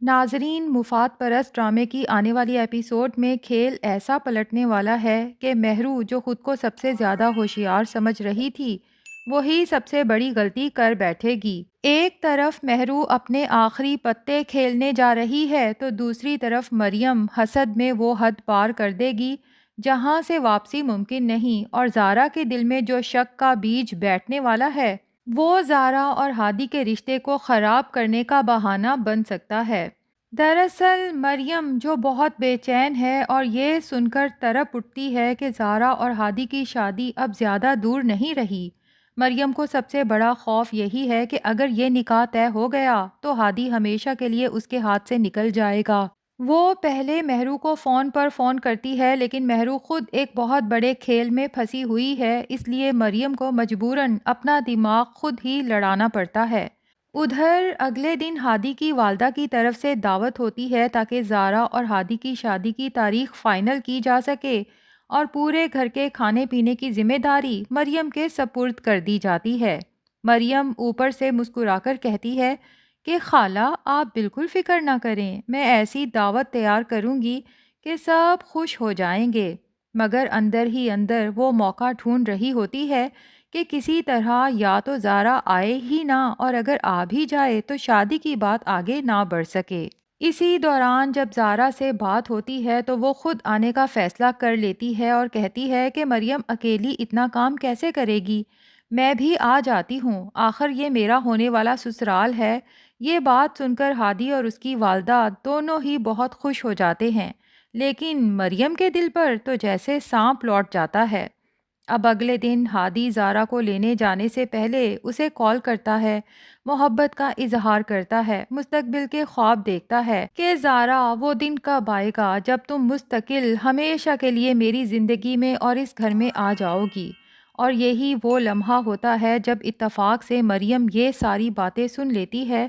ناظرین، مفاد پرست ڈرامے کی آنے والی ایپیسوڈ میں کھیل ایسا پلٹنے والا ہے کہ مہرو جو خود کو سب سے زیادہ ہوشیار سمجھ رہی تھی وہی سب سے بڑی غلطی کر بیٹھے گی۔ ایک طرف مہرو اپنے آخری پتے کھیلنے جا رہی ہے تو دوسری طرف مریم حسد میں وہ حد پار کر دے گی جہاں سے واپسی ممکن نہیں، اور زارا کے دل میں جو شک کا بیج بیٹھنے والا ہے وہ زارا اور ہادی کے رشتے کو خراب کرنے کا بہانہ بن سکتا ہے۔ دراصل مریم جو بہت بے چین ہے اور یہ سن کر تڑپ اٹھتی ہے کہ زارا اور ہادی کی شادی اب زیادہ دور نہیں رہی۔ مریم کو سب سے بڑا خوف یہی ہے کہ اگر یہ نکاح طے ہو گیا تو ہادی ہمیشہ کے لیے اس کے ہاتھ سے نکل جائے گا۔ وہ پہلے مہرو کو فون پر فون کرتی ہے لیکن مہرو خود ایک بہت بڑے کھیل میں پھنسی ہوئی ہے، اس لیے مریم کو مجبوراً اپنا دماغ خود ہی لڑانا پڑتا ہے۔ ادھر اگلے دن ہادی کی والدہ کی طرف سے دعوت ہوتی ہے تاکہ زارا اور ہادی کی شادی کی تاریخ فائنل کی جا سکے، اور پورے گھر کے کھانے پینے کی ذمہ داری مریم کے سپرد کر دی جاتی ہے۔ مریم اوپر سے مسکرا کر کہتی ہے کہ خالہ آپ بالکل فکر نہ کریں، میں ایسی دعوت تیار کروں گی کہ سب خوش ہو جائیں گے، مگر اندر ہی اندر وہ موقع ڈھونڈ رہی ہوتی ہے کہ کسی طرح یا تو زارا آئے ہی نہ، اور اگر آ بھی جائے تو شادی کی بات آگے نہ بڑھ سکے۔ اسی دوران جب زارا سے بات ہوتی ہے تو وہ خود آنے کا فیصلہ کر لیتی ہے اور کہتی ہے کہ مریم اکیلی اتنا کام کیسے کرے گی، میں بھی آ جاتی ہوں، آخر یہ میرا ہونے والا سسرال ہے۔ یہ بات سن کر ہادی اور اس کی والدہ دونوں ہی بہت خوش ہو جاتے ہیں، لیکن مریم کے دل پر تو جیسے سانپ لوٹ جاتا ہے۔ اب اگلے دن ہادی زارا کو لینے جانے سے پہلے اسے کال کرتا ہے، محبت کا اظہار کرتا ہے، مستقبل کے خواب دیکھتا ہے کہ زارا وہ دن کب آئے گا جب تم مستقل ہمیشہ کے لیے میری زندگی میں اور اس گھر میں آ جاؤ گی۔ اور یہی وہ لمحہ ہوتا ہے جب اتفاق سے مریم یہ ساری باتیں سن لیتی ہے۔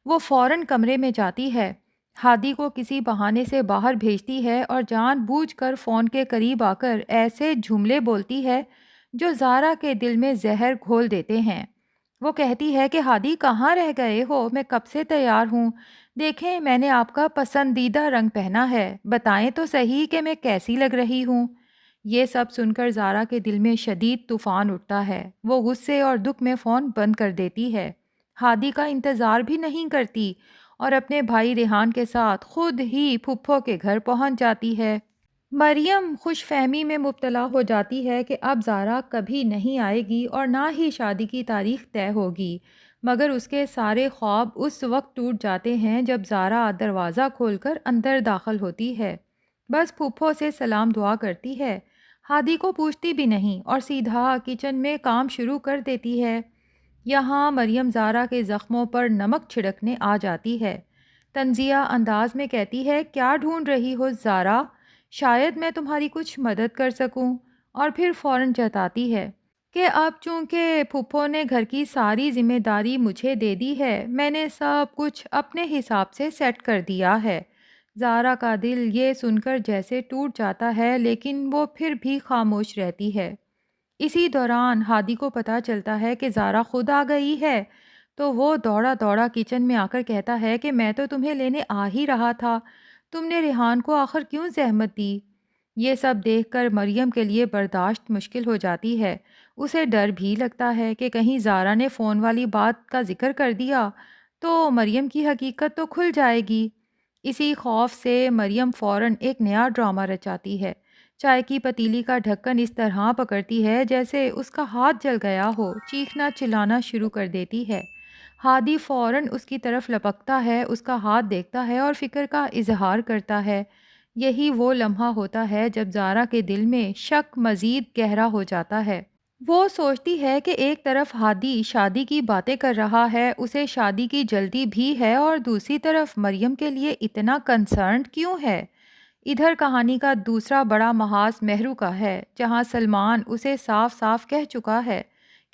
وہ فوراً کمرے میں جاتی ہے، ہادی کو کسی بہانے سے باہر بھیجتی ہے اور جان بوجھ کر فون کے قریب آ کر ایسے جملے بولتی ہے جو زارا کے دل میں زہر گھول دیتے ہیں۔ وہ کہتی ہے کہ ہادی کہاں رہ گئے ہو، میں کب سے تیار ہوں، دیکھیں میں نے آپ کا پسندیدہ رنگ پہنا ہے، بتائیں تو صحیح کہ میں کیسی لگ رہی ہوں۔ یہ سب سن کر زارا کے دل میں شدید طوفان اٹھتا ہے، وہ غصے اور دکھ میں فون بند کر دیتی ہے، ہادی کا انتظار بھی نہیں کرتی اور اپنے بھائی ریحان کے ساتھ خود ہی پھپھو کے گھر پہنچ جاتی ہے۔ مریم خوش فہمی میں مبتلا ہو جاتی ہے کہ اب زارا کبھی نہیں آئے گی اور نہ ہی شادی کی تاریخ طے ہوگی، مگر اس کے سارے خواب اس وقت ٹوٹ جاتے ہیں جب زارا دروازہ کھول کر اندر داخل ہوتی ہے۔ بس پھپھو سے سلام دعا کرتی ہے، ہادی کو پوچھتی بھی نہیں اور سیدھا کچن میں کام شروع کر دیتی ہے۔ یہاں مریم زارا کے زخموں پر نمک چھڑکنے آ جاتی ہے، طنزیہ انداز میں کہتی ہے کیا ڈھونڈ رہی ہو زارا، شاید میں تمہاری کچھ مدد کر سکوں، اور پھر فوراً جتاتی ہے کہ اب چونکہ پھپھو نے گھر کی ساری ذمہ داری مجھے دے دی ہے، میں نے سب کچھ اپنے حساب سے سیٹ کر دیا ہے۔ زارا کا دل یہ سن کر جیسے ٹوٹ جاتا ہے لیکن وہ پھر بھی خاموش رہتی ہے۔ اسی دوران ہادی کو پتہ چلتا ہے کہ زارا خود آ گئی ہے تو وہ دوڑا دوڑا کچن میں آ کر کہتا ہے کہ میں تو تمہیں لینے آ ہی رہا تھا، تم نے ریحان کو آخر کیوں زحمت دی؟ یہ سب دیکھ کر مریم کے لیے برداشت مشکل ہو جاتی ہے، اسے ڈر بھی لگتا ہے کہ کہیں زارا نے فون والی بات کا ذکر کر دیا تو مریم کی حقیقت تو کھل جائے گی۔ اسی خوف سے مریم فوراً ایک نیا ڈرامہ رچاتی ہے، چائے کی پتیلی کا ڈھکن اس طرح پکڑتی ہے جیسے اس کا ہاتھ جل گیا ہو، چیخنا چلانا شروع کر دیتی ہے۔ ہادی فوراً اس کی طرف لپکتا ہے، اس کا ہاتھ دیکھتا ہے اور فکر کا اظہار کرتا ہے۔ یہی وہ لمحہ ہوتا ہے جب زارا کے دل میں شک مزید گہرا ہو جاتا ہے۔ وہ سوچتی ہے کہ ایک طرف ہادی شادی کی باتیں کر رہا ہے، اسے شادی کی جلدی بھی ہے، اور دوسری طرف مریم کے لیے اتنا کنسرنڈ کیوں ہے؟ ادھر کہانی کا دوسرا بڑا محاذ مہرو کا ہے، جہاں سلمان اسے صاف صاف کہہ چکا ہے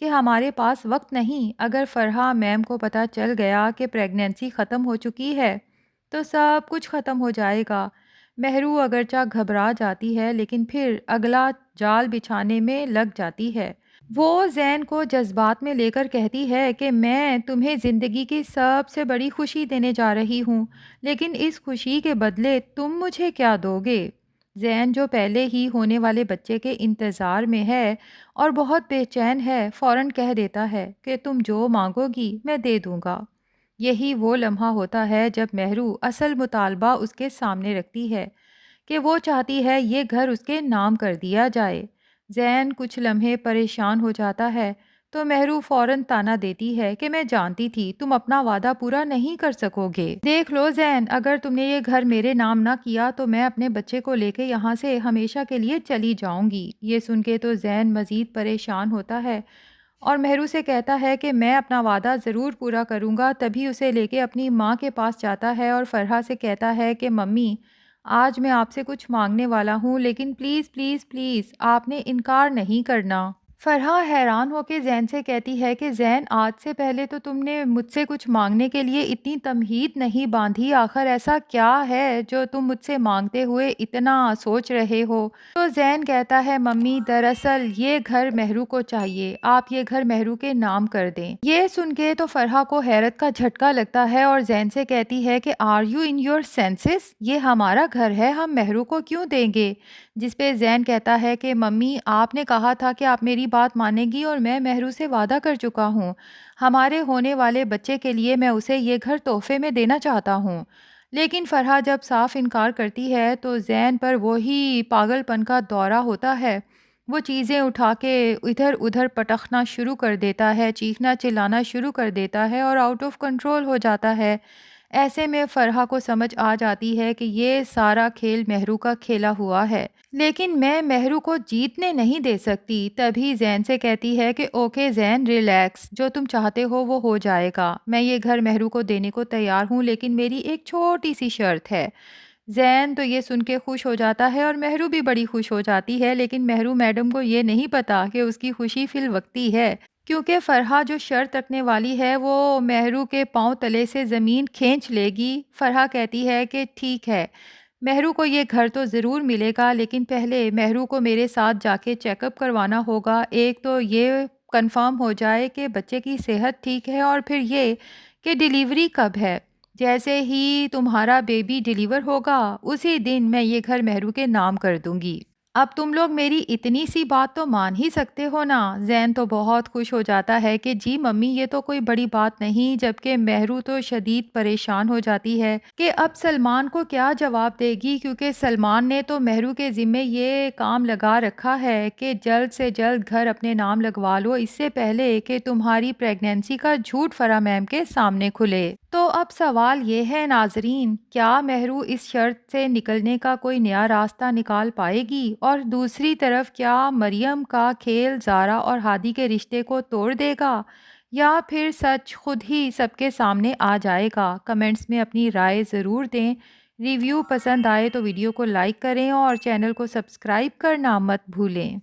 کہ ہمارے پاس وقت نہیں، اگر فرحہ میم کو پتہ چل گیا کہ پریگنینسی ختم ہو چکی ہے تو سب کچھ ختم ہو جائے گا۔ مہرو اگرچہ گھبرا جاتی ہے لیکن پھر اگلا جال بچھانے میں لگ جاتی ہے۔ وہ زین کو جذبات میں لے کر کہتی ہے کہ میں تمہیں زندگی کی سب سے بڑی خوشی دینے جا رہی ہوں، لیکن اس خوشی کے بدلے تم مجھے کیا دو گے؟ زین جو پہلے ہی ہونے والے بچے کے انتظار میں ہے اور بہت بے چین ہے، فوراً کہہ دیتا ہے کہ تم جو مانگو گی میں دے دوں گا۔ یہی وہ لمحہ ہوتا ہے جب مہرو اصل مطالبہ اس کے سامنے رکھتی ہے کہ وہ چاہتی ہے یہ گھر اس کے نام کر دیا جائے۔ زین کچھ لمحے پریشان ہو جاتا ہے تو مہرو فوراً طعنہ دیتی ہے کہ میں جانتی تھی تم اپنا وعدہ پورا نہیں کر سکو گے۔ دیکھ لو زین، اگر تم نے یہ گھر میرے نام نہ کیا تو میں اپنے بچے کو لے کے یہاں سے ہمیشہ کے لیے چلی جاؤں گی۔ یہ سن کے تو زین مزید پریشان ہوتا ہے اور مہرو سے کہتا ہے کہ میں اپنا وعدہ ضرور پورا کروں گا۔ تبھی اسے لے کے اپنی ماں کے پاس جاتا ہے اور فرحہ سے کہتا ہے کہ ممی، آج میں آپ سے کچھ مانگنے والا ہوں، لیکن پلیز پلیز پلیز آپ نے انکار نہیں کرنا۔ فرحہ حیران ہو کے زین سے کہتی ہے کہ زین، آج سے پہلے تو تم نے مجھ سے کچھ مانگنے کے لیے اتنی تمہید نہیں باندھی، آخر ایسا کیا ہے جو تم مجھ سے مانگتے ہوئے اتنا سوچ رہے ہو؟ تو زین کہتا ہے ممی، دراصل یہ گھر مہرو کو چاہیے، آپ یہ گھر مہرو کے نام کر دیں۔ یہ سن کے تو فرحہ کو حیرت کا جھٹکا لگتا ہے اور زین سے کہتی ہے کہ are you in your senses? یہ ہمارا گھر ہے، ہم مہرو کو کیوں دیں گے؟ جس پہ زین کہتا ہے کہ ممی، آپ نے کہا تھا کہ آپ میری بات مانیں گی اور میں مہرو سے وعدہ کر چکا ہوں، ہمارے ہونے والے بچے کے لیے میں اسے یہ گھر تحفے میں دینا چاہتا ہوں۔ لیکن فرحہ جب صاف انکار کرتی ہے تو زین پر وہی پاگل پن کا دورہ ہوتا ہے۔ وہ چیزیں اٹھا کے ادھر ادھر پٹخنا شروع کر دیتا ہے، چیخنا چلانا شروع کر دیتا ہے اور آؤٹ آف کنٹرول ہو جاتا ہے۔ ایسے میں فرحہ کو سمجھ آ جاتی ہے کہ یہ سارا کھیل مہرو کا کھیلا ہوا ہے، لیکن میں مہرو کو جیتنے نہیں دے سکتی۔ تبھی زین سے کہتی ہے کہ اوکے زین، ریلیکس، جو تم چاہتے ہو وہ ہو جائے گا، میں یہ گھر مہرو کو دینے کو تیار ہوں، لیکن میری ایک چھوٹی سی شرط ہے۔ زین تو یہ سن کے خوش ہو جاتا ہے اور مہرو بھی بڑی خوش ہو جاتی ہے، لیکن مہرو میڈم کو یہ نہیں پتا کہ اس کی خوشی فی الوقتی ہے، کیونکہ فرحہ جو شرط رکھنے والی ہے وہ مہرو کے پاؤں تلے سے زمین کھینچ لے گی۔ فرحہ کہتی ہے کہ ٹھیک ہے، مہرو کو یہ گھر تو ضرور ملے گا، لیکن پہلے مہرو کو میرے ساتھ جا کے چیک اپ کروانا ہوگا۔ ایک تو یہ کنفرم ہو جائے کہ بچے کی صحت ٹھیک ہے، اور پھر یہ کہ ڈیلیوری کب ہے۔ جیسے ہی تمہارا بیبی ڈیلیور ہوگا اسی دن میں یہ گھر مہرو کے نام کر دوں گی۔ اب تم لوگ میری اتنی سی بات تو مان ہی سکتے ہو نا؟ زین تو بہت خوش ہو جاتا ہے کہ جی ممی، یہ تو کوئی بڑی بات نہیں، جبکہ مہرو تو شدید پریشان ہو جاتی ہے کہ اب سلمان کو کیا جواب دے گی، کیونکہ سلمان نے تو مہرو کے ذمے یہ کام لگا رکھا ہے کہ جلد سے جلد گھر اپنے نام لگوا لو، اس سے پہلے کہ تمہاری پریگنینسی کا جھوٹ فرح میم کے سامنے کھلے۔ تو اب سوال یہ ہے ناظرین، کیا مہرو اس شرط سے نکلنے کا کوئی نیا راستہ نکال پائے گی؟ اور دوسری طرف کیا مریم کا کھیل زارا اور ہادی کے رشتے کو توڑ دے گا، یا پھر سچ خود ہی سب کے سامنے آ جائے گا؟ کمنٹس میں اپنی رائے ضرور دیں۔ ریویو پسند آئے تو ویڈیو کو لائک کریں اور چینل کو سبسکرائب کرنا مت بھولیں۔